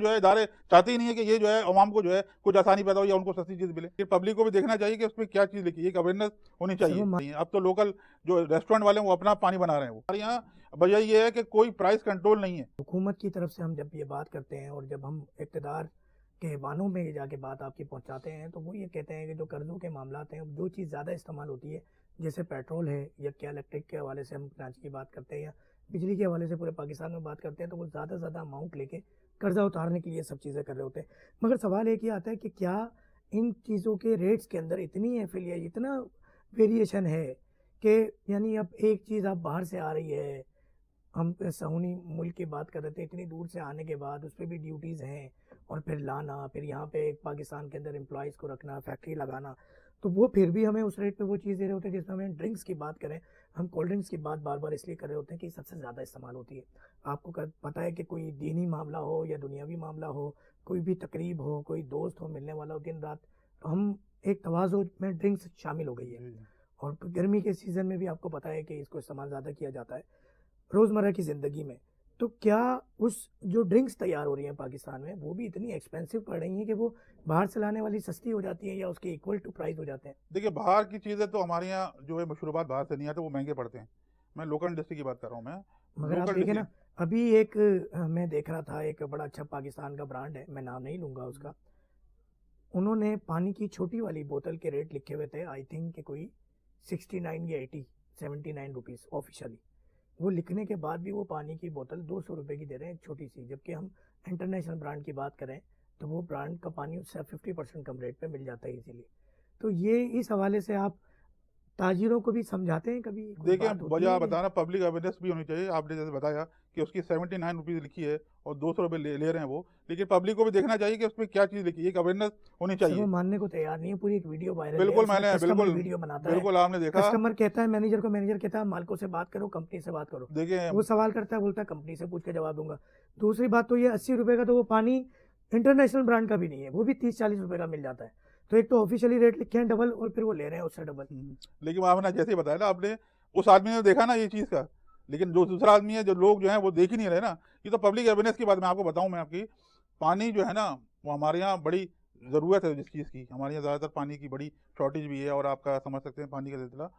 जो है इदारे चाहते ही नहीं है कि ये जो है अवाम को जो है कुछ आसानी पैदा हो या उनको सस्ती चीज़ मिले। फिर पब्लिक को भी देखना चाहिए कि उसमें क्या चीज़ लिखी है, एक अवेयरनेस होनी चाहिए। अब तो लोकल जो रेस्टोरेंट वाले हैं वो अपना पानी बना रहे हैं। वो हमारे यहाँ वजह ये है कि कोई प्राइस कंट्रोल नहीं है। हुकूमत की तरफ से हम जब ये बात करते हैं और जब हम इक़्तिदार के वानों में ये जाके बात आपकी पहुंचाते हैं तो वो ये कहते हैं कि जो कर्ज़ों के मामलात हैं, जो चीज़ ज़्यादा इस्तेमाल होती है जैसे पेट्रोल है या क्या इलेक्ट्रिक के हवाले से हम कराची की बात करते हैं या बिजली के हवाले से पूरे पाकिस्तान में बात करते हैं, तो वो ज़्यादा से ज़्यादा अमाउंट लेके कर्ज़ा उतारने के लिए सब चीज़ें कर रहे होते हैं। मगर सवाल एक ही आता है कि क्या इन चीज़ों के रेट्स के अंदर इतनी एफिलिएट इतना वेरिएशन है कि यानी अब एक चीज़ आप बाहर से आ रही है, हम सऊदी मुल्क की बात कर रहे थे, इतनी दूर से आने के बाद उस पर भी ड्यूटीज़ हैं और फिर लाना, फिर यहाँ पे पाकिस्तान के अंदर एम्प्लॉयज़ को रखना, फैक्ट्री लगाना, तो वो फिर भी हमें उस रेट पे वो चीज़ दे रहे होते हैं। जिसमें हमें ड्रिंक्स की बात करें, हम कोल्ड ड्रिंक्स की बात बार बार इसलिए कर रहे होते हैं कि सबसे ज़्यादा इस्तेमाल होती है। आपको पता है कि कोई दीनी मामला हो या दुनियावी मामला हो, कोई भी तकरीब हो, कोई दोस्त हो मिलने वाला हो दिन रात, तो हम एक तवाज़ुन में ड्रिंक्स शामिल हो गई है। और गर्मी के सीज़न में भी आपको पता है कि इसको इस्तेमाल ज़्यादा किया जाता है रोज़मर्रा की ज़िंदगी में। तो क्या उस जो ड्रिंक्स तैयार हो रही हैं पाकिस्तान में, वो भी इतनी एक्सपेंसिव पड़ रही हैं कि वो बाहर से लाने वाली सस्ती हो जाती हैं या उसके इक्वल टू प्राइस हो जाते हैं? देखिए, बाहर की चीज़ें तो हमारे यहाँ जो है मशरूबात बाहर से नहीं आते, वो महंगे पड़ते हैं। मैं लोकल इंडस्ट्री की बात कर रहा हूँ। मैं मगर आप लोकल देखें ना, अभी एक मैं देख रहा था, एक बड़ा अच्छा पाकिस्तान का ब्रांड है, मैं नाम नहीं लूँगा उसका, उन्होंने पानी की छोटी वाली बोतल के रेट लिखे हुए थे, आई थिंक कि कोई 69 या 80 79 रुपीज़ ऑफिशियली। वो लिखने के बाद भी वो पानी की बोतल 200 रुपये की दे रहे हैं, एक छोटी सी, जबकि हम इंटरनेशनल ब्रांड की बात करें तो वो ब्रांड का पानी उससे 50% कम रेट पे मिल जाता है इजीली। तो ये इस हवाले से आप ताजिरों को भी समझाते हैं कभी? कोई देखिए, बात होती वजह है बताना पब्लिक अवेयरनेस भी होनी चाहिए। आपने जैसे बताया कि उसकी 79 रुपीज़ लिखी है और 200 रुपये ले रहे हैं वो, लेकिन पब्लिक को भी देखना चाहिए कि उसमें क्या चीज़ लिखी है, एक अवेयरनेस होनी सर वो चाहिए। मानने को तैयार नहीं है, पूरी एक वीडियो वायरल है, बिल्कुल उसमें मैंने कस्टमर बिल्कुल वीडियो बनाता है, बिल्कुल आपने देखा। कस्टमर कहता है मैनेजर को, मैनेजर कहता है मालिकों से बात करो, कंपनी से बात करो। देखिए, वो सवाल करता है, बोलता है कंपनी से पूछ के जवाब दूंगा। दूसरी बात तो ये 80 रुपये का तो वो पानी इंटरनेशनल ब्रांड का भी नहीं है, वो भी 30-40 रुपये का मिल जाता है। तो एक तो ऑफिशियली रेट लिखे हैं डबल और फिर वो ले रहे हैं उससे डबल। लेकिन आपने जैसे ही बताया ना, आपने उस आदमी ने देखा ना ये चीज़ का, लेकिन जो दूसरा आदमी है, जो लोग जो है वो देख ही नहीं रहे ना। ये तो पब्लिक अवेयरनेस की बात मैं आपको बताऊं। मैं आपकी पानी जो है ना, वो हमारे यहाँ बड़ी ज़रूरत है जिस चीज़ की। हमारे यहाँ ज़्यादातर पानी की बड़ी शॉर्टेज भी है और आपका समझ सकते हैं पानी का सिलसिला।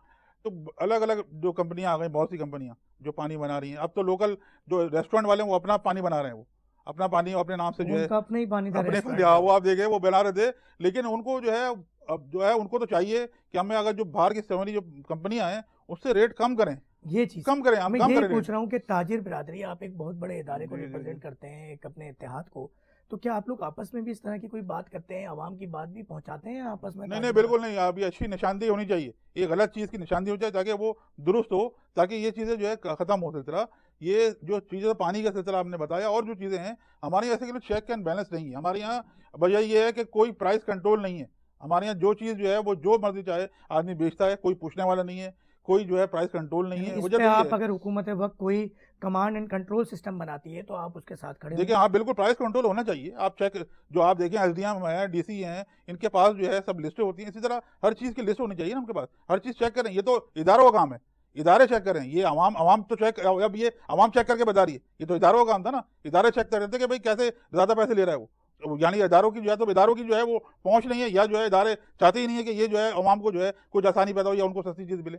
तो अलग अलग जो कंपनियां आ गई, बहुत सी कंपनियां जो पानी बना रही हैं। अब तो लोकल जो रेस्टोरेंट वाले हैं वो अपना पानी बना रहे हैं। वो अपना पानी अपने नाम से जो है, उनका अपना ही पानी था अपने रेस्टोरेंट वो का। आप देखे वो बना रहे थे। लेकिन उनको जो है, अब जो है उनको तो चाहिए कि हमें अगर जो बाहर की सेवनी जो कंपनियां हैं उससे रेट कम करें, ये चीज़ कम करें, हम मैं कम यही करें। पूछ रहा हूँ कि ताजिर बिरादरी, आप एक बहुत बड़े इदारे को जी जी जी। रिप्रेजेंट करते हैं, एक अपने इत्तेहाद को, तो क्या आप लोग आपस में भी इस तरह की कोई बात करते हैं, आवाम की बात भी पहुंचाते हैं आपस में? नहीं नहीं, बिल्कुल नहीं। अभी अच्छी निशानदेही होनी चाहिए, ये गलत चीज़ की निशानदेही होनी चाहिए ताकि वो दुरुस्त हो, ताकि ये चीज़ें जो है ख़त्म हो सिलसिला। ये जो चीज़ें पानी का सिलसिला आपने बताया और जो चीज़ें हैं हमारे यहाँ, ऐसे कि चेक एंड बैलेंस नहीं है हमारे यहाँ। वजह ये है कि कोई प्राइस कंट्रोल नहीं है हमारे यहाँ। जो चीज़ जो है वो जो मर्जी चाहे आदमी बेचता है, कोई पूछने वाला नहीं है, कोई जो है प्राइस कंट्रोल नहीं है। इस वजह पे तो ये आप है। अगर हुकूमत वक्त कोई कमांड एंड कंट्रोल सिस्टम बनाती है तो आप उसके साथ खड़े देखिए, हाँ बिल्कुल प्राइस कंट्रोल होना चाहिए। आप चेक, जो आप देखें एसडीएम है, डीसी हैं, इनके पास जो है सब लिस्टें होती हैं। इसी तरह हर चीज़ की लिस्ट होनी चाहिए ना उनके पास, हर चीज़ चेक करें। ये तो इदारों का काम है, इदारे चेक करें। ये अवाम तो चेक, अब ये अवाम चेक करके बता रही है, ये तो इदारों का काम था ना। इदारे चेक कर रहे थे कि भाई कैसे ज़्यादा पैसे ले रहा है वो। यानी इदारों की जो है, तो इदारों की जो है वो पहुँच नहीं है, या जो है इदारे चाहते ही नहीं है कि ये जो है अवाम को जो है कुछ आसानी पैदा हो या उनको सस्ती चीज़ मिले।